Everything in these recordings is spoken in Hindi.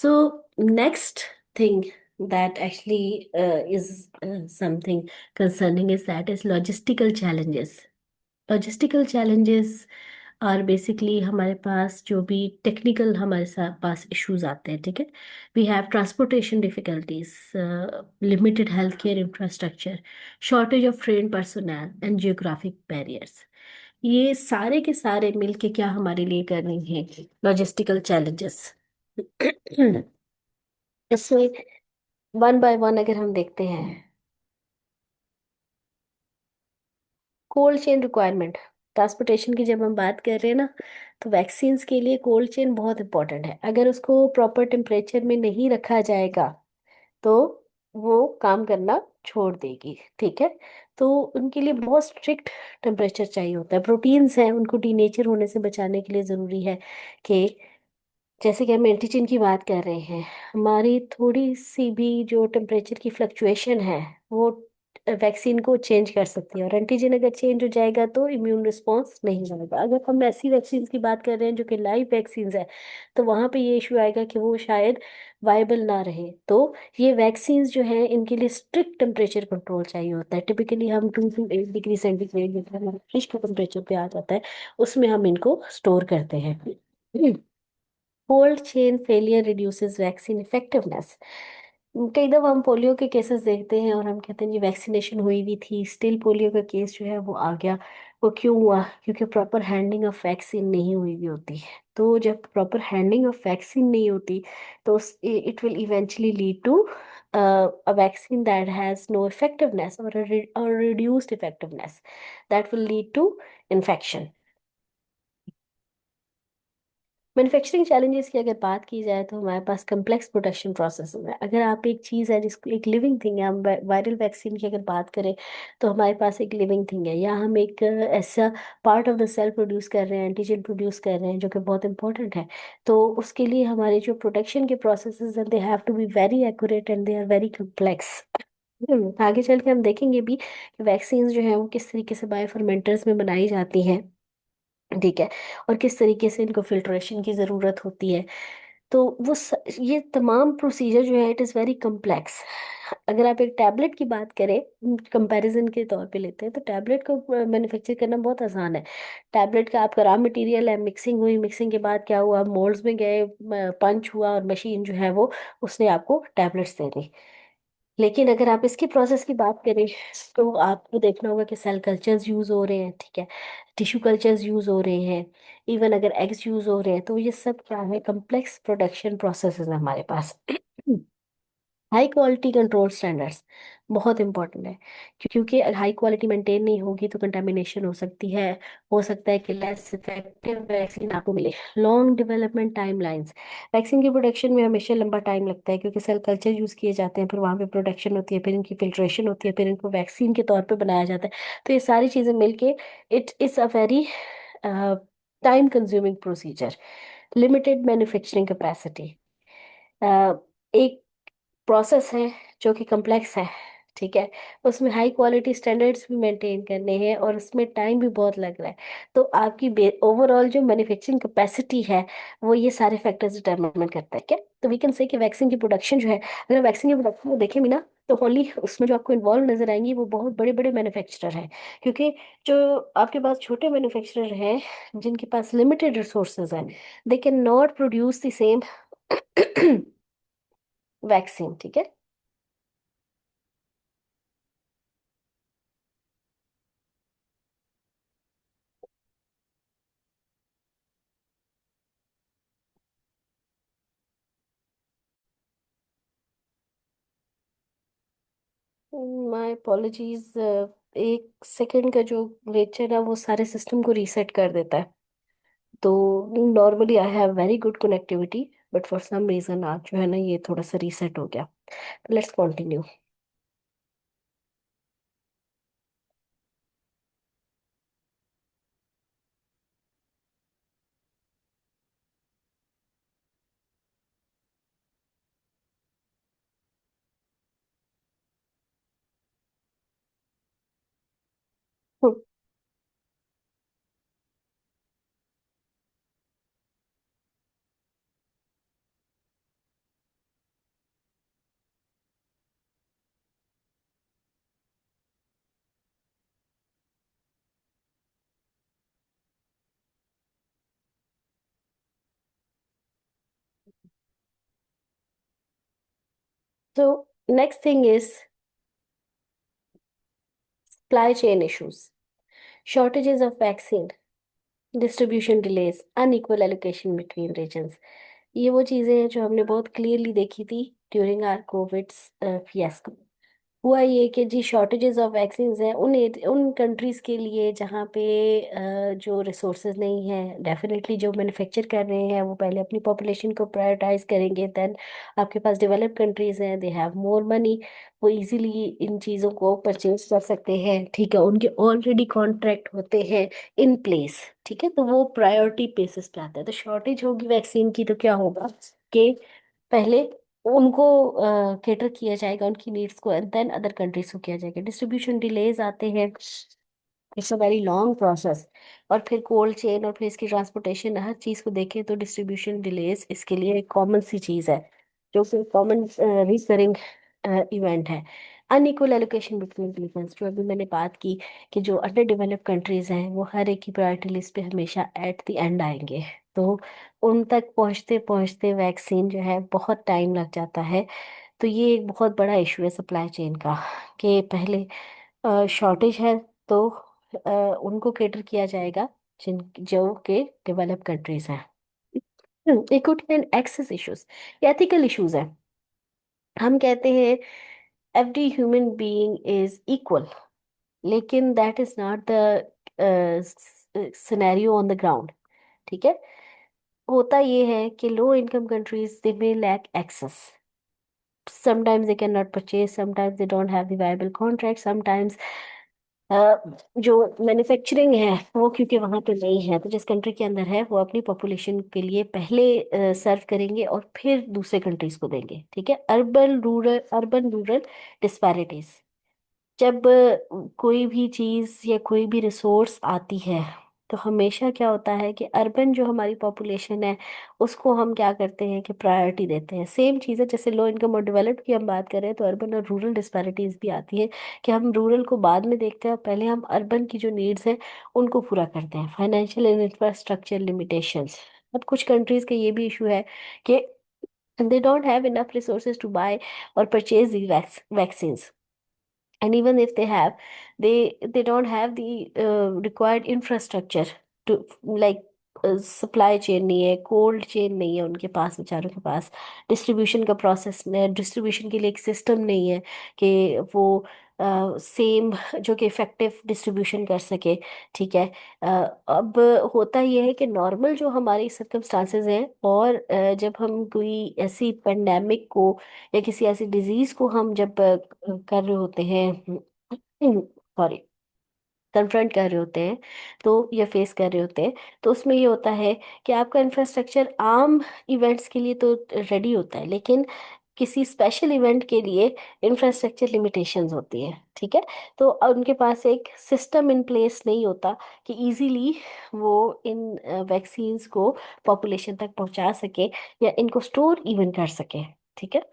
So next thing that actually is something concerning is that is logistical challenges. Logistical challenges are basically हमारे पास जो भी टेक्निकल हमारे साथ पास इश्यूज आते हैं, ठीक है। We have transportation difficulties, limited health care infrastructure, shortage of train personnel and geographic barriers. ये सारे के सारे मिलके क्या हमारे लिए कर रही हैं लॉजिस्टिकल चैलेंजेस। इसमें वन बाय वन अगर हम देखते हैं, कोल्ड चेन रिक्वायरमेंट, ट्रांसपोर्टेशन की जब हम बात कर रहे हैं ना, तो वैक्सीन्स के लिए कोल्ड चेन बहुत इंपॉर्टेंट है। अगर उसको प्रॉपर टेम्परेचर में नहीं रखा जाएगा तो वो काम करना छोड़ देगी, ठीक है। तो उनके लिए बहुत स्ट्रिक्ट टेम्परेचर चाहिए होता है। प्रोटीन्स हैं, उनको डीनेचर होने से बचाने के लिए ज़रूरी है कि जैसे कि हम एंटीजन की बात कर रहे हैं, हमारी थोड़ी सी भी जो टेम्परेचर की फ्लक्चुएशन है वो वैक्सीन को चेंज कर सकती है, और एंटीजन अगर चेंज हो जाएगा तो इम्यून रिस्पॉन्स नहीं आएगा। अगर हम ऐसी वैक्सीन की बात कर रहे हैं जो कि लाइव वैक्सीन है, तो वहाँ पे ये इशू आएगा कि वो शायद वायबल ना रहे। तो ये वैक्सीन जो है इनके लिए स्ट्रिक्ट टेम्परेचर कंट्रोल चाहिए होता है। टिपिकली हम 2 to 8 डिग्री सेंटीग्रेड जो हमारा फ्रिज का टेम्परेचर पे आ जाता है, उसमें हम इनको स्टोर करते हैं। Cold chain failure reduces vaccine effectiveness. कई दफा हम पोलियो के केसेस देखते हैं और हम कहते हैं जी वैक्सीनेशन हुई भी थी, स्टिल पोलियो का केस जो है वो आ गया। वो क्यों हुआ? क्योंकि प्रॉपर हैंडलिंग ऑफ वैक्सीन नहीं हुई भी होती है। तो जब प्रॉपर हैंडलिंग ऑफ वैक्सीन नहीं होती तो it will eventually lead to a vaccine that has no effectiveness or reduced effectiveness that will lead to infection। Manufacturing challenges की अगर बात की जाए तो हमारे पास कम्प्लेक्स प्रोडक्शन प्रोसेस है। अगर आप एक चीज़ है जिसको एक लिविंग थिंग है, हम वायरल वैक्सीन की अगर बात करें तो हमारे पास एक लिविंग थिंग है, या हम एक ऐसा part of the cell produce कर रहे हैं, एंटीजन प्रोड्यूस कर रहे हैं जो कि बहुत इंपॉर्टेंट है। तो उसके लिए हमारे जो प्रोडक्शन के प्रोसेसेस हैं, they have to be very accurate and they are very complex. आगे चल के हम देखेंगे भी कि वैक्सीन जो है वो किस तरीके से बायो फर्मेंटर्स में बनाई जाती हैं, ठीक है, और किस तरीके से इनको फिल्ट्रेशन की ज़रूरत होती है। तो ये तमाम प्रोसीजर जो है इट इज़ वेरी कम्प्लेक्स। अगर आप एक टैबलेट की बात करें, कंपैरिजन के तौर पे लेते हैं, तो टैबलेट को मैन्युफैक्चर करना बहुत आसान है। टैबलेट का आपका रॉ मटेरियल है, मिक्सिंग हुई, मिक्सिंग के बाद क्या हुआ, मोल्ड्स में गए, पंच हुआ और मशीन जो है वो उसने आपको टैबलेट्स दे दी। लेकिन अगर आप इसकी प्रोसेस की बात करें तो आपको देखना होगा कि सेल कल्चर्स यूज हो रहे हैं, ठीक है, टिश्यू कल्चर्स यूज हो रहे हैं, इवन अगर एग्स यूज हो रहे हैं। तो ये सब क्या है, कम्प्लेक्स प्रोडक्शन प्रोसेसेस है हमारे पास। हाई क्वालिटी कंट्रोल स्टैंडर्ड्स बहुत इंपॉर्टेंट है, क्योंकि अगर हाई क्वालिटी मेंटेन नहीं होगी तो कंटामिनेशन हो सकती है। हो सकता है कि लेस इफेक्टिव वैक्सीन आपको मिले। लॉन्ग डेवलपमेंट टाइमलाइंस, वैक्सीन की प्रोडक्शन में हमेशा लंबा टाइम लगता है, क्योंकि सेल कल्चर यूज किए जाते हैं, फिर वहाँ पे प्रोडक्शन होती है, फिर इनकी फिल्ट्रेशन होती है, फिर इनको वैक्सीन के तौर पर बनाया जाता है। तो ये सारी चीज़ें मिलके it is a very time consuming procedure. Limited manufacturing capacity, एक प्रोसेस है जो कि कम्प्लेक्स है, ठीक है, उसमें हाई क्वालिटी स्टैंडर्ड्स भी मेंटेन करने हैं और उसमें टाइम भी बहुत लग रहा है। तो आपकी ओवरऑल जो मैन्युफैक्चरिंग कैपेसिटी है वो ये सारे फैक्टर्स डिटरमाइन करता है क्या। तो वी कैन से कि वैक्सीन की प्रोडक्शन जो है, अगर वैक्सीन की प्रोडक्शन को देखें भी ना, तो ओनली उसमें जो आपको इन्वॉल्व नजर आएंगी वो बहुत बड़े बड़े मैन्युफैक्चरर हैं। क्योंकि जो आपके पास छोटे मैन्युफैक्चरर हैं जिनके पास लिमिटेड रिसोर्सेज हैं, they can not produce the same vaccine, ठीक है। माय अपॉलॉजीज, एक सेकंड का जो ग्लिच है वो सारे सिस्टम को रीसेट कर देता है। तो normally I have very good connectivity, but for some reason आज जो है ना ये थोड़ा सा रीसेट हो गया। Let's continue. So next thing is supply chain issues, shortages of vaccine, distribution delays, unequal allocation between regions. ये वो चीजें हैं जो हमने बहुत क्लियरली देखी थी ड्यूरिंग आर कोविड फिएस्को। हुआ ये कि जी शॉर्टेजेस ऑफ वैक्सीन्स हैं उन कंट्रीज के लिए जहाँ पे जो रिसोर्सेज नहीं है, डेफिनेटली जो मैन्युफैक्चर कर रहे हैं वो पहले अपनी पॉपुलेशन को प्रायोरिटाइज करेंगे। देन आपके पास डेवलप्ड कंट्रीज हैं, दे हैव मोर मनी, वो इजीली इन चीज़ों को परचेज कर सकते हैं। ठीक है, उनके ऑलरेडी कॉन्ट्रैक्ट होते हैं इन प्लेस। ठीक है, तो वो प्रायोरिटी बेसिस पे आता है। तो शॉर्टेज होगी वैक्सीन की तो क्या होगा कि पहले उनको केटर किया जाएगा, उनकी नीड्स को, एंड देन अदर कंट्रीज को किया जाएगा। डिस्ट्रीब्यूशन डिलेज आते हैं, it's a very long process. और फिर कोल्ड चेन और फिर इसकी ट्रांसपोर्टेशन, हर चीज़ को देखें तो डिस्ट्रीब्यूशन डिलेज इसके लिए एक कॉमन सी चीज़ है, जो कि कॉमन रिकरिंग इवेंट है। अनइक्वल एलोकेशन बिटवीन रीजन्स, जो अभी मैंने बात की कि जो अंडर डेवलप्ड कंट्रीज हैं वो हर एक की प्रायोरिटी लिस्ट पे हमेशा एट द एंड आएंगे। तो उन तक पहुंचते पहुंचते वैक्सीन जो है बहुत टाइम लग जाता है। तो ये एक बहुत बड़ा इशू है सप्लाई चेन का, कि पहले शॉर्टेज है तो उनको केटर किया जाएगा जिन जो के डेवलप कंट्रीज हैं। Equity and access issues, ethical issues हैं। हम कहते हैं every human being is equal, लेकिन that is not the scenario on the ground. ठीक है, होता ये है कि low income countries they may lack access, sometimes they cannot purchase, sometimes they don't have the viable contract, sometimes जो मैन्युफैक्चरिंग है वो क्योंकि वहां पे नहीं है, तो जिस कंट्री के अंदर है वो अपनी पॉपुलेशन के लिए पहले सर्व करेंगे और फिर दूसरे कंट्रीज को देंगे। ठीक है, अर्बन रूरल डिस्पैरिटीज। जब कोई भी चीज या कोई भी रिसोर्स आती है तो हमेशा क्या होता है कि अर्बन जो हमारी पॉपुलेशन है उसको हम क्या करते हैं कि प्रायोरिटी देते हैं। सेम चीज़ है जैसे लो इनकम और डेवलप्ड की हम बात करें तो अर्बन और रूरल डिस्पैरिटीज भी आती है, कि हम रूरल को बाद में देखते हैं और पहले हम अर्बन की जो नीड्स हैं उनको पूरा करते हैं। फाइनेंशियल एंड इंफ्रास्ट्रक्चर लिमिटेशंस, अब कुछ कंट्रीज का ये भी इशू है कि they don't have enough resources to buy और purchase the vaccines, and even if they have, they don't have the required infrastructure to, like supply chain नहीं है, कोल्ड चेन नहीं है उनके पास, बेचारों के पास डिस्ट्रीब्यूशन का प्रोसेस, डिस्ट्रीब्यूशन के लिए एक सिस्टम नहीं है कि वो सेम जो कि इफेक्टिव डिस्ट्रीब्यूशन कर सके। ठीक है, अ, अब होता यह है कि नॉर्मल जो हमारी सर्कमस्टांसेस हैं और जब हम कोई ऐसी पेंडेमिक को या किसी ऐसी डिजीज को हम जब कर रहे होते हैं, सॉरी, कन्फ्रंट कर रहे होते हैं, तो या फेस कर रहे होते हैं, तो उसमें ये होता है कि आपका इंफ्रास्ट्रक्चर आम इवेंट्स के लिए तो रेडी होता है, लेकिन किसी स्पेशल इवेंट के लिए इंफ्रास्ट्रक्चर लिमिटेशंस होती है। ठीक है, तो उनके पास एक सिस्टम इन प्लेस नहीं होता कि इजीली वो इन वैक्सीन्स को पॉपुलेशन तक पहुंचा सके या इनको स्टोर इवन कर सके। ठीक है,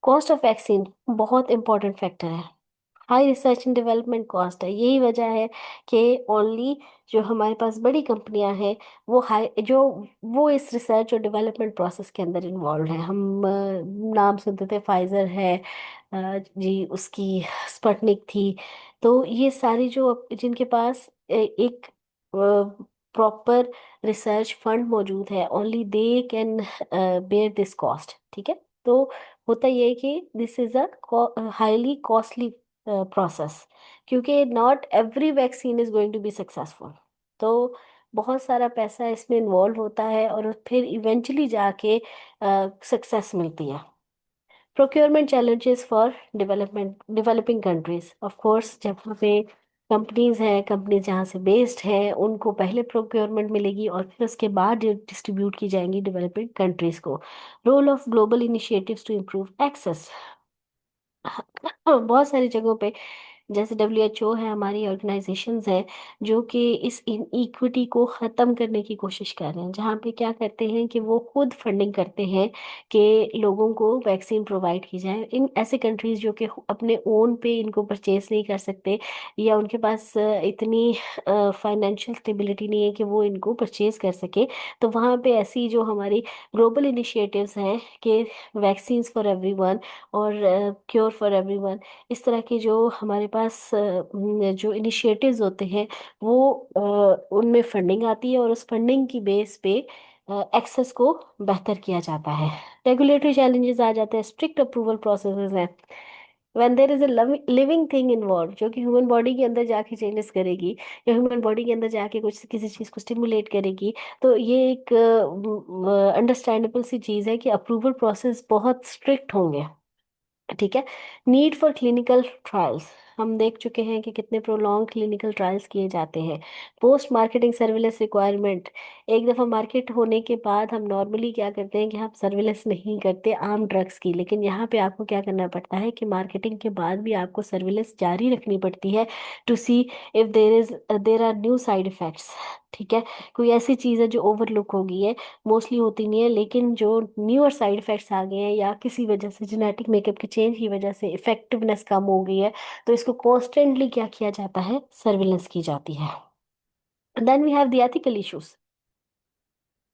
कॉस्ट ऑफ वैक्सीन बहुत इंपॉर्टेंट फैक्टर है। High research and development cost है, यही वजह है कि ओनली जो हमारे पास बड़ी कंपनियां हैं वो हाई जो वो इस रिसर्च और डेवलपमेंट प्रोसेस के अंदर इन्वॉल्व हैं। हम नाम सुनते थे, फाइजर है, जी उसकी स्पुतनिक थी। तो ये सारी जो जिनके पास एक प्रॉपर रिसर्च फंड मौजूद है, only they can bear this cost. ठीक है, तो होता ये है कि this is a highly costly process, क्योंकि not every vaccine is going to be successful. तो बहुत सारा पैसा इसमें इन्वॉल्व होता है और फिर इवेंचुअली जाके सक्सेस मिलती है। Procurement challenges for developing countries, of course जब वहाँ पे कंपनीज हैं, कंपनीज जहाँ से बेस्ड हैं, उनको पहले प्रोक्योरमेंट मिलेगी और फिर उसके बाद डिस्ट्रीब्यूट की जाएंगी डेवलपिंग कंट्रीज को। Role of global initiatives to improve access, बहुत सारी जगहों पे जैसे WHO है, हमारी ऑर्गेनाइजेशंस हैं जो कि इस इनइक्विटी को ख़त्म करने की कोशिश कर रहे हैं, जहाँ पे क्या करते हैं कि वो खुद फंडिंग करते हैं कि लोगों को वैक्सीन प्रोवाइड की जाए। इन ऐसे कंट्रीज जो कि अपने ओन पे इनको परचेज नहीं कर सकते, या उनके पास इतनी फाइनेंशियल स्टेबिलिटी नहीं है कि वो इनको परचेज कर सके, तो वहाँ पे ऐसी जो हमारी ग्लोबल इनिशिएटिव्स हैं कि वैक्सीन्स फॉर एवरीवन और क्योर फॉर एवरीवन, इस तरह के जो हमारे पास जो इनिशिएटिव्स होते हैं वो उनमें फंडिंग आती है, और उस फंडिंग की बेस पे एक्सेस को बेहतर किया जाता है। रेगुलेटरी चैलेंजेस आ जाते हैं, स्ट्रिक्ट अप्रूवल प्रोसेसेस हैं, when there is a living thing involve जो कि ह्यूमन बॉडी के अंदर जाके चेंजेस करेगी, या ह्यूमन बॉडी के अंदर जाके कुछ किसी चीज़ को स्टिमुलेट करेगी, तो ये एक अंडरस्टैंडेबल सी चीज़ है कि अप्रूवल प्रोसेस बहुत स्ट्रिक्ट होंगे। ठीक है। नीड फॉर क्लिनिकल ट्रायल्स, हम देख चुके हैं कि कितने प्रोलॉन्ग क्लिनिकल ट्रायल्स किए जाते हैं। पोस्ट मार्केटिंग सर्विलेंस रिक्वायरमेंट, एक दफ़ा मार्केट होने के बाद हम नॉर्मली क्या करते हैं कि हम सर्विलेंस नहीं करते आम ड्रग्स की, लेकिन यहाँ पे आपको क्या करना पड़ता है कि मार्केटिंग के बाद भी आपको सर्विलेंस जारी रखनी पड़ती है, to see if there are new side effects. ठीक है। कोई ऐसी चीज़ है जो ओवरलुक हो गई है, मोस्टली होती नहीं है, लेकिन जो न्यूअर साइड इफेक्ट्स आ गए हैं या किसी वजह से जेनेटिक मेकअप के चेंज की वजह से इफेक्टिवनेस कम हो गई है, तो इसको कॉन्स्टेंटली क्या किया जाता है, सर्विलेंस की जाती है। Then we have the ethical issues.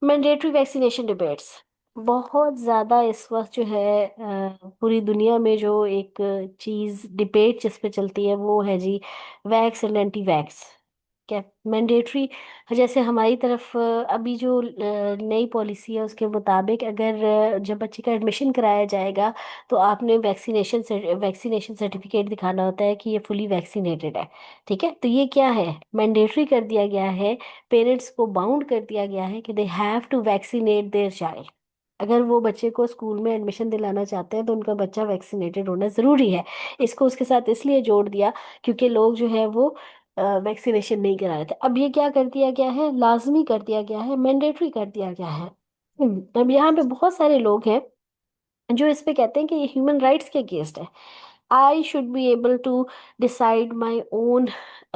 Mandatory vaccination debates बहुत ज़्यादा इस वक्त जो है पूरी दुनिया में जो एक चीज़ डिबेट जिस पे चलती है वो है जी, वैक्स एंड एंटी वैक्स। क्या मैंडेटरी, जैसे हमारी तरफ अभी जो नई पॉलिसी है उसके मुताबिक अगर जब बच्चे का एडमिशन कराया जाएगा तो आपने वैक्सीनेशन सर्टिफिकेट दिखाना होता है कि ये फुली वैक्सीनेटेड है। ठीक है, तो ये क्या है, मैंडेटरी कर दिया गया है, पेरेंट्स को बाउंड कर दिया गया है कि they have to vaccinate their child. अगर वो बच्चे को स्कूल में एडमिशन दिलाना चाहते हैं तो उनका बच्चा वैक्सीनेटेड होना ज़रूरी है। इसको उसके साथ इसलिए जोड़ दिया क्योंकि लोग जो है वो वैक्सीनेशन नहीं करा रहे थे। अब ये क्या कर दिया गया है, लाजमी कर दिया गया है, मैंडेटरी कर दिया गया है। अब यहाँ पे बहुत सारे लोग हैं जो इस पे कहते हैं कि ये ह्यूमन राइट्स के अगेंस्ट है। I should be able to decide my own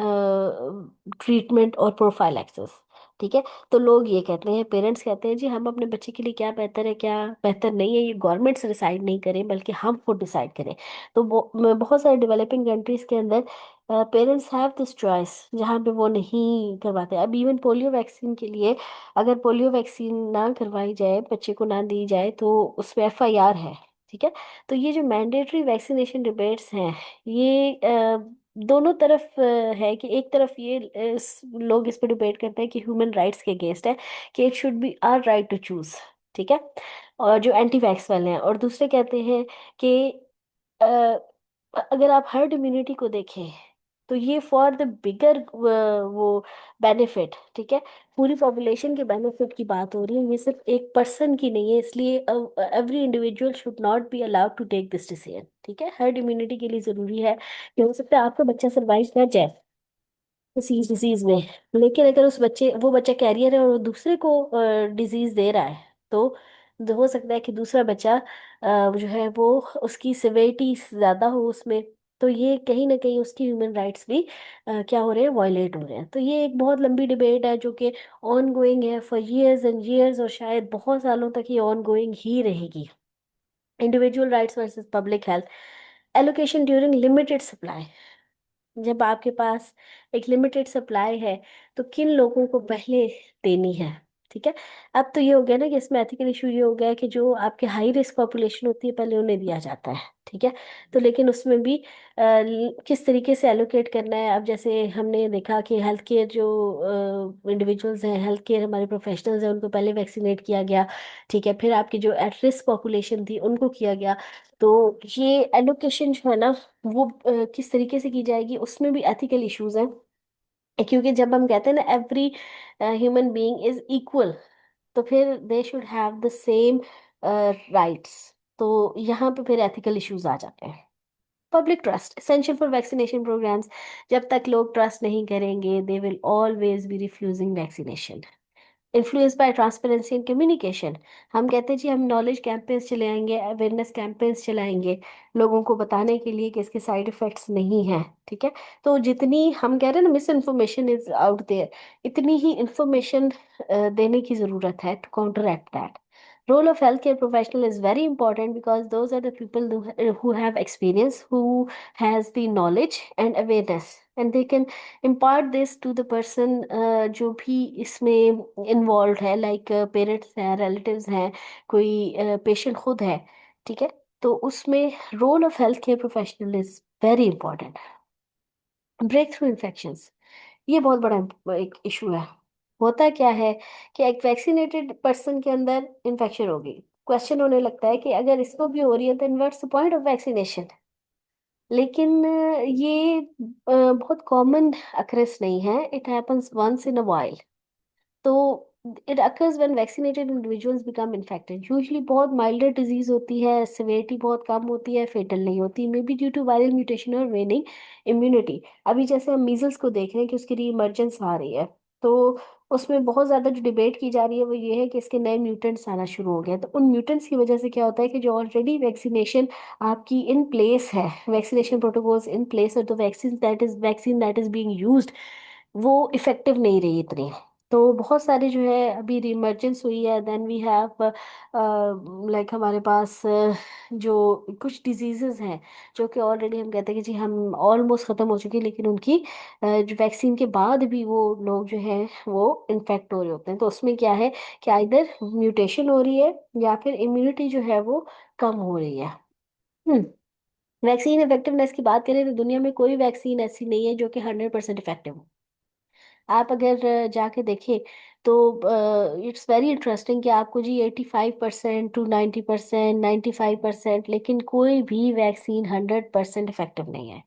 treatment और प्रोफाइल एक्सेस। ठीक है, तो लोग ये कहते हैं, पेरेंट्स कहते हैं जी हम अपने बच्चे के लिए क्या बेहतर है क्या बेहतर नहीं है ये गवर्नमेंट से डिसाइड नहीं करें बल्कि हम खुद डिसाइड करें। तो बहुत सारे डेवलपिंग कंट्रीज के अंदर पेरेंट्स हैव दिस चॉइस जहाँ पे वो नहीं करवाते। अब इवन पोलियो वैक्सीन के लिए अगर पोलियो वैक्सीन ना करवाई जाए, बच्चे को ना दी जाए, तो उस पर FIR है। ठीक है, तो ये जो मैंडेटरी वैक्सीनेशन डिबेट्स हैं ये दोनों तरफ है कि एक तरफ ये लोग इस पे डिबेट करते हैं कि ह्यूमन राइट्स के अगेंस्ट है, कि it should be our right to choose. ठीक है, और जो एंटी वैक्स वाले हैं, और दूसरे कहते हैं कि अ, अगर आप हर्ड इम्यूनिटी को देखें तो ये फॉर द बिगर वो बेनिफिट। ठीक है, पूरी पॉपुलेशन के बेनिफिट की बात हो रही है, ये सिर्फ एक पर्सन की नहीं है, इसलिए every individual should not be allowed to take this decision. ठीक है, हर्ड इम्यूनिटी के लिए जरूरी है कि हो सकता है आपका बच्चा सरवाइव कर जाए किसी डिजीज में, लेकिन अगर उस बच्चे वो बच्चा कैरियर है और वो दूसरे को डिजीज दे रहा है, तो हो सकता है कि दूसरा बच्चा जो है वो उसकी सिवियरिटी ज्यादा हो उसमें, तो ये कहीं ना कहीं उसकी ह्यूमन राइट्स भी क्या हो रहे हैं, वायलेट हो रहे हैं। तो ये एक बहुत लंबी डिबेट है जो कि ऑन गोइंग है फॉर years एंड years, और शायद बहुत सालों तक ये ऑन गोइंग ही रहेगी। Individual rights versus public health, allocation during limited supply, जब आपके पास एक लिमिटेड सप्लाई है तो किन लोगों को पहले देनी है। ठीक है, अब तो ये हो गया ना कि इसमें एथिकल इशू ये हो गया है कि जो आपके हाई रिस्क पॉपुलेशन होती है पहले उन्हें दिया जाता है। ठीक है, तो लेकिन उसमें भी किस तरीके से एलोकेट करना है। अब जैसे हमने देखा कि हेल्थ केयर जो इंडिविजुअल्स हैं, हेल्थ केयर हमारे प्रोफेशनल्स हैं, उनको पहले वैक्सीनेट किया गया। ठीक है, फिर आपकी जो एट रिस्क पॉपुलेशन थी उनको किया गया। तो ये एलोकेशन जो है ना वो किस तरीके से की जाएगी उसमें भी एथिकल इश्यूज हैं, क्योंकि जब हम कहते हैं ना every human being is equal, तो फिर they should have the same rights. तो यहाँ पे फिर एथिकल इश्यूज आ जाते हैं। Public trust essential for vaccination programs, जब तक लोग ट्रस्ट नहीं करेंगे they will always be refusing vaccination. Influence by transparency and communication. हम कहते हैं जी हम नॉलेज कैंपेन्स चलाएंगे, अवेयरनेस कैंपेन्स चलाएंगे लोगों को बताने के लिए कि इसके साइड इफेक्ट्स नहीं हैं। ठीक है। तो जितनी हम कह रहे हैं ना misinformation is out there, इतनी ही इंफॉर्मेशन देने की जरूरत है to counteract that. Role of healthcare professional is very important because those are the people who have experience, who has the knowledge and awareness, and they can impart this to the person जो भी इसमें involved है, like parents हैं, relatives हैं, कोई patient खुद है। ठीक है। तो उसमें role of healthcare professional is very important। Breakthrough infections, ये बहुत बड़ा एक इशू है। होता क्या है कि एक वैक्सीनेटेड पर्सन के अंदर इन्फेक्शन हो गई, क्वेश्चन होने लगता है कि अगर इसको भी हो रही है तो what's the point of vaccination. लेकिन ये बहुत कॉमन अक्रेस नहीं है, it happens once in a while. तो it occurs when vaccinated individuals become infected. Usually बहुत माइल्डर डिजीज होती है, सिवियरिटी बहुत कम होती है, फेटल नहीं होती, may be due to viral mutation और वेनिंग इम्यूनिटी। अभी जैसे हम मीजल्स को देख रहे हैं कि उसकी रीइमर्जेंस आ रही है, तो उसमें बहुत ज़्यादा जो डिबेट की जा रही है वो ये है कि इसके नए म्यूटेंट्स आना शुरू हो गए हैं। तो उन म्यूटेंट्स की वजह से क्या होता है कि जो ऑलरेडी वैक्सीनेशन आपकी इन प्लेस है, वैक्सीनेशन प्रोटोकॉल्स इन प्लेस, और the vaccine that is being used वो इफेक्टिव नहीं रही इतनी। तो बहुत सारे जो है अभी रीइमर्जेंस हुई है। देन वी हैव लाइक हमारे पास जो कुछ डिजीजेस हैं जो कि ऑलरेडी हम कहते हैं कि जी हम ऑलमोस्ट ख़त्म हो चुकी है, लेकिन उनकी जो वैक्सीन के बाद भी वो लोग जो हैं वो इन्फेक्ट हो रहे होते हैं। तो उसमें क्या है कि इधर म्यूटेशन हो रही है या फिर इम्यूनिटी जो है वो कम हो रही है। हम्म। वैक्सीन इफेक्टिवनेस की बात करें तो दुनिया में कोई वैक्सीन ऐसी नहीं है जो कि 100% इफेक्टिव हो। आप अगर जाके देखें तो इट्स वेरी इंटरेस्टिंग कि आपको जी 85% टू 90%, 95%, लेकिन कोई भी वैक्सीन 100% इफेक्टिव नहीं है।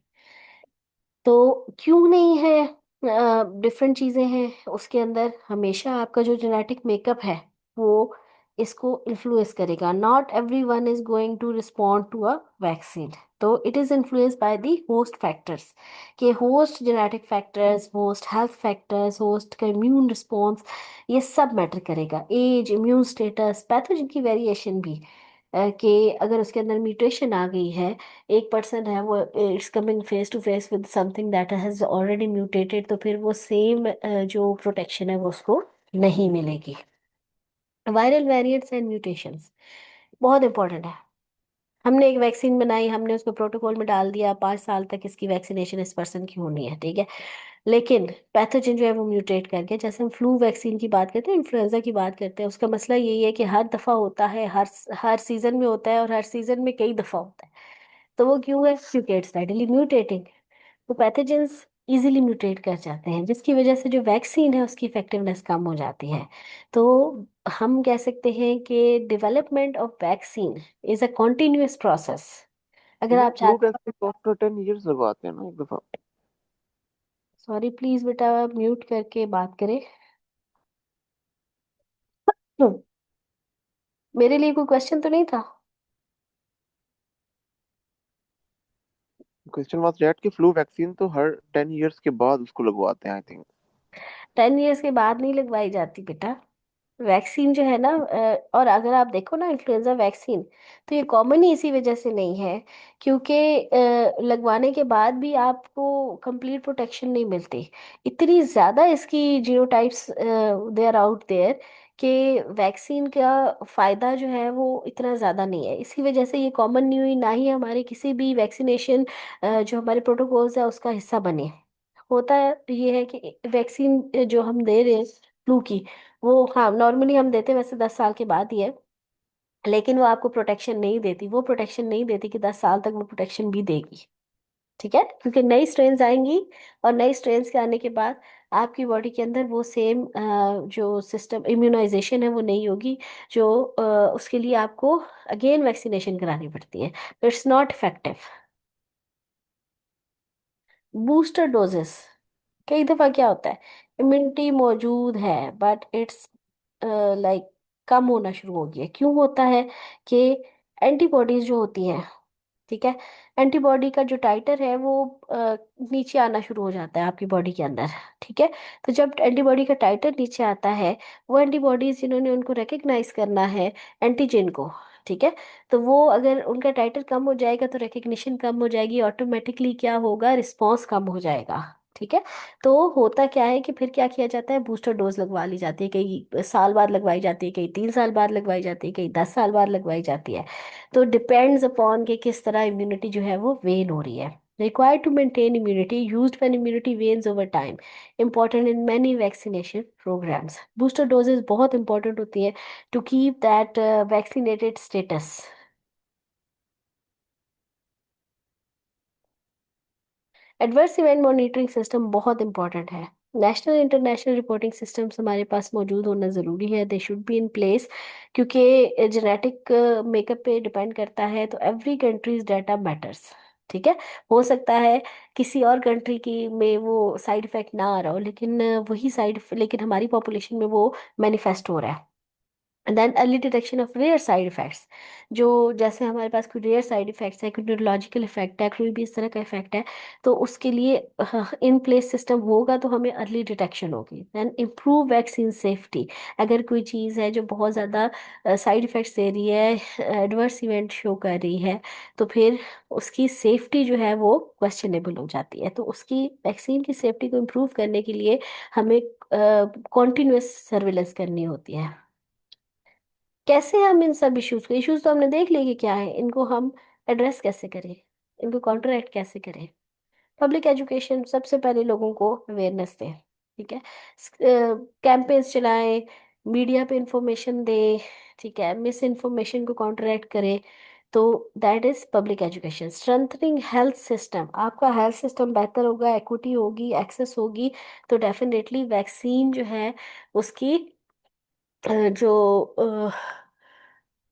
तो क्यों नहीं है? डिफरेंट चीज़ें हैं उसके अंदर। हमेशा आपका जो जेनेटिक मेकअप है वो इसको इन्फ्लुएंस करेगा। Not every one is going to respond to a vaccine. तो it is influence by the host factors, के host genetic factors, host health factors, host का इम्यून रिस्पॉन्स, ये सब मैटर करेगा। एज, इम्यून स्टेटस, पैथोजन की वेरिएशन भी, कि अगर उसके अंदर म्यूटेशन आ गई है, एक पर्सन है वो it's coming face to face with something that has already mutated, तो फिर वो सेम जो प्रोटेक्शन है वो उसको नहीं मिलेगी। वायरल वेरिएंट्स एंड म्यूटेशंस बहुत इंपॉर्टेंट है। हमने एक वैक्सीन बनाई, हमने उसको प्रोटोकॉल में डाल दिया, 5 साल तक इसकी वैक्सीनेशन इस पर्सन की होनी है, ठीक है। लेकिन पैथोजन जो है वो म्यूटेट करके, जैसे हम फ्लू वैक्सीन की बात करते हैं, इन्फ्लुएंजा की बात करते हैं, उसका मसला यही है कि हर दफ़ा होता है, हर सीजन में होता है, और हर सीजन में कई दफ़ा होता है। तो वो क्यों है? क्योंकि इट्स रेडिली म्यूटेटिंग। तो पैथोजेंस इजीली म्यूटेट कर जाते हैं, जिसकी वजह से जो वैक्सीन है उसकी इफेक्टिवनेस कम हो जाती है। तो हम कह सकते हैं कि development of vaccine is a continuous process. अगर ये आप फ्लू चाहते टेस्ट तो आफ्टर 10 इयर्स लगवाते हैं ना एक दफा। सॉरी प्लीज बेटा म्यूट करके बात करें। हम्म, मेरे लिए कोई क्वेश्चन तो नहीं था? क्वेश्चन वाज दैट कि फ्लू वैक्सीन तो हर 10 इयर्स के बाद उसको लगवाते हैं आई थिंक। 10 इयर्स के बाद नहीं लगवाई जाती बेटा। वैक्सीन जो है ना, और अगर आप देखो ना इन्फ्लुएंजा वैक्सीन, तो ये कॉमन ही इसी वजह से नहीं है क्योंकि लगवाने के बाद भी आपको कंप्लीट प्रोटेक्शन नहीं मिलती। इतनी ज़्यादा इसकी genotypes they are out there कि वैक्सीन का फ़ायदा जो है वो इतना ज़्यादा नहीं है। इसी वजह से ये कॉमन नहीं हुई, ना ही हमारे किसी भी वैक्सीनेशन जो हमारे प्रोटोकॉल्स है उसका हिस्सा बने। होता है ये है कि वैक्सीन जो हम दे रहे हैं फ्लू की, वो हाँ नॉर्मली हम देते हैं वैसे 10 साल के बाद ही है, लेकिन वो आपको प्रोटेक्शन नहीं देती। वो प्रोटेक्शन नहीं देती कि 10 साल तक वो प्रोटेक्शन भी देगी। ठीक है, क्योंकि नई स्ट्रेन्स आएंगी, और नई स्ट्रेन्स के आने के बाद आपकी बॉडी के अंदर वो सेम जो सिस्टम इम्यूनाइजेशन है वो नहीं होगी, जो उसके लिए आपको अगेन वैक्सीनेशन करानी पड़ती है। It's not effective. Booster doses, कई दफा क्या होता है, इम्यूनिटी मौजूद है बट इट्स लाइक कम होना शुरू हो गया। क्यों होता है? कि एंटीबॉडीज जो होती हैं, ठीक है। एंटीबॉडी का जो टाइटर है वो नीचे आना शुरू हो जाता है आपकी बॉडी के अंदर। ठीक है। तो जब एंटीबॉडी का टाइटर नीचे आता है, वो एंटीबॉडीज जिन्होंने उनको रिकग्नाइज करना है एंटीजन को, ठीक है, तो वो अगर उनका टाइटर कम हो जाएगा तो रिकग्निशन कम हो जाएगी, ऑटोमेटिकली क्या होगा, रिस्पॉन्स कम हो जाएगा। ठीक है। तो होता क्या है कि फिर क्या किया जाता है, बूस्टर डोज लगवा ली जाती है, कई साल बाद लगवाई जाती है, कई 3 साल बाद लगवाई जाती है, कई 10 साल बाद लगवाई जाती है। तो डिपेंड्स अपॉन कि किस तरह इम्यूनिटी जो है वो वेन हो रही है। Required to maintain immunity, used when immunity wanes over time. Important in many vaccination programs. Booster doses बहुत important होती है to keep that vaccinated status. Adverse event monitoring system बहुत इंपॉर्टेंट है। नेशनल इंटरनेशनल रिपोर्टिंग सिस्टम्स हमारे पास मौजूद होना ज़रूरी है, they should be in place, क्योंकि जेनेटिक मेकअप पे डिपेंड करता है, तो एवरी कंट्रीज डाटा मैटर्स। ठीक है। हो सकता है किसी और कंट्री की में वो साइड इफेक्ट ना आ रहा हो, लेकिन वही लेकिन हमारी पॉपुलेशन में वो मैनिफेस्ट हो रहा है। And then early detection of rare side effects, जो जैसे हमारे पास कोई रेयर साइड इफेक्ट्स है, कोई न्यूरोलॉजिकल इफेक्ट है, कोई भी इस तरह का इफेक्ट है, तो उसके लिए इन प्लेस सिस्टम होगा तो हमें अर्ली डिटेक्शन होगी। Then improve vaccine safety. अगर कोई चीज़ है जो बहुत ज़्यादा साइड इफेक्ट्स दे रही है, एडवर्स इवेंट शो कर रही है, तो फिर उसकी सेफ्टी जो है वो क्वेश्चनेबल हो जाती है। तो उसकी वैक्सीन की सेफ्टी को इम्प्रूव करने के लिए हमें कॉन्टिन्यूस सर्विलेंस करनी होती है। कैसे हम इन सब इश्यूज तो हमने देख लिए कि क्या है, इनको हम एड्रेस कैसे करें, इनको कॉन्ट्रैक्ट कैसे करें। पब्लिक एजुकेशन, सबसे पहले लोगों को अवेयरनेस दें। ठीक है। कैंपेन्स चलाएं, मीडिया पे इंफॉर्मेशन दें। ठीक है। मिस इन्फॉर्मेशन को कॉन्ट्रैक्ट करें। तो that is public education. Strengthening health system, आपका हेल्थ सिस्टम बेहतर होगा, एक्विटी होगी, एक्सेस होगी, तो डेफिनेटली वैक्सीन जो है उसकी जो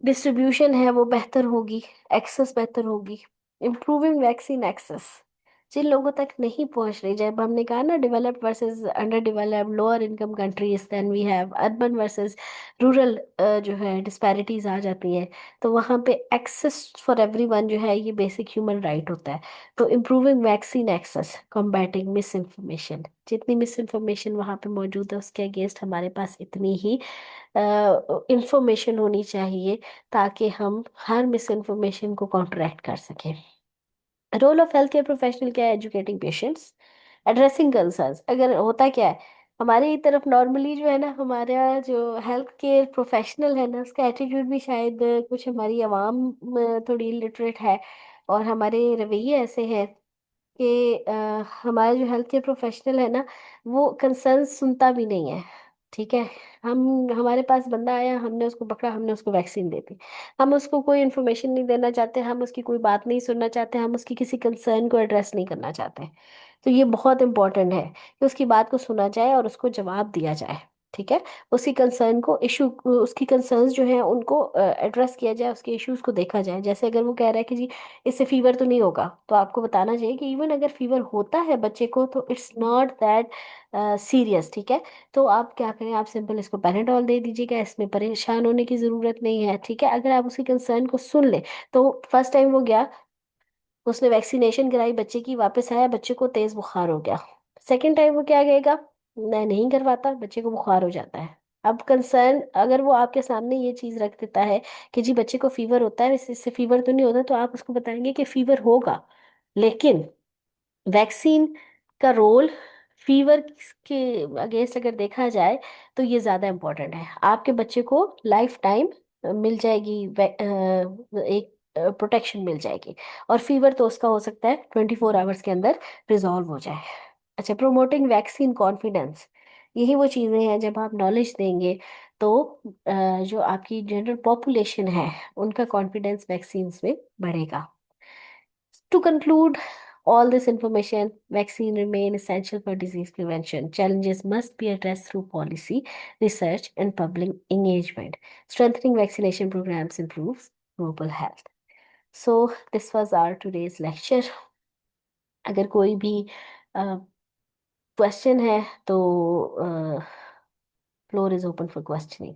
डिस्ट्रीब्यूशन है वो बेहतर होगी, एक्सेस बेहतर होगी। इम्प्रूविंग वैक्सीन एक्सेस, जिन लोगों तक नहीं पहुंच रही, जब हमने कहा ना developed versus underdeveloped, lower income countries, then we have urban versus rural, जो है डिस्पैरिटीज आ जाती हैं। तो वहाँ पे एक्सेस फॉर एवरीवन जो है ये बेसिक ह्यूमन राइट होता है। तो improving vaccine access, combating misinformation, जितनी मिस इन्फॉर्मेशन वहाँ पे मौजूद है उसके अगेंस्ट हमारे पास इतनी ही इंफॉर्मेशन होनी चाहिए, ताकि हम हर मिस इन्फॉर्मेशन को कॉन्ट्रैक्ट कर सकें। Role of health care professional क्या है, एजुकेटिंग पेशेंट्स, एड्रेसिंग कंसर्न्स। अगर होता क्या है हमारी तरफ नॉर्मली जो है ना, हमारा जो हेल्थ केयर प्रोफेशनल है ना, उसका एटीट्यूड भी शायद कुछ हमारी आवाम थोड़ी इलिटरेट है, और हमारे रवैये ऐसे हैं कि हमारा जो हेल्थ केयर प्रोफेशनल है ना, वो कंसर्न सुनता भी नहीं है। ठीक है। हम हमारे पास बंदा आया, हमने उसको पकड़ा, हमने उसको वैक्सीन दे दी, हम उसको कोई इन्फॉर्मेशन नहीं देना चाहते, हम उसकी कोई बात नहीं सुनना चाहते, हम उसकी किसी कंसर्न को एड्रेस नहीं करना चाहते। तो ये बहुत इंपॉर्टेंट है कि उसकी बात को सुना जाए और उसको जवाब दिया जाए। ठीक है। उसकी कंसर्न को इशू उसकी कंसर्न्स जो हैं उनको एड्रेस किया जाए, उसके इश्यूज को देखा जाए। जैसे अगर वो कह रहा है कि जी इससे फीवर तो नहीं होगा, तो आपको बताना चाहिए कि इवन अगर फीवर होता है बच्चे को तो इट्स नॉट दैट सीरियस। ठीक है। तो आप क्या करें, आप सिंपल इसको पैराडॉल दे दीजिएगा, इसमें परेशान होने की ज़रूरत नहीं है। ठीक है। अगर आप उसकी कंसर्न को सुन ले, तो फर्स्ट टाइम वो गया, उसने वैक्सीनेशन कराई बच्चे की, वापस आया, बच्चे को तेज बुखार हो गया। सेकेंड टाइम वो क्या कहेगा, मैं नहीं करवाता, बच्चे को बुखार हो जाता है। अब कंसर्न अगर वो आपके सामने ये चीज रख देता है कि जी बच्चे को फीवर होता है, इससे फीवर तो नहीं होता, तो आप उसको बताएंगे कि फीवर होगा, लेकिन वैक्सीन का रोल फीवर के अगेंस्ट अगर देखा जाए तो ये ज़्यादा इम्पोर्टेंट है। आपके बच्चे को लाइफ टाइम मिल जाएगी, एक प्रोटेक्शन मिल जाएगी, और फीवर तो उसका हो सकता है 24 आवर्स के अंदर रिजॉल्व हो जाए। अच्छा, प्रोमोटिंग वैक्सीन कॉन्फिडेंस, यही वो चीज़ें हैं जब आप नॉलेज देंगे तो जो आपकी जनरल पॉपुलेशन है उनका कॉन्फिडेंस वैक्सीन्स में बढ़ेगा। To conclude all this information, vaccine remain essential for disease prevention. Challenges must be addressed through policy, research, and public engagement. Strengthening vaccination programs improves global health. So this was our today's lecture. अगर कोई भी क्वेश्चन है तो floor is open for questioning.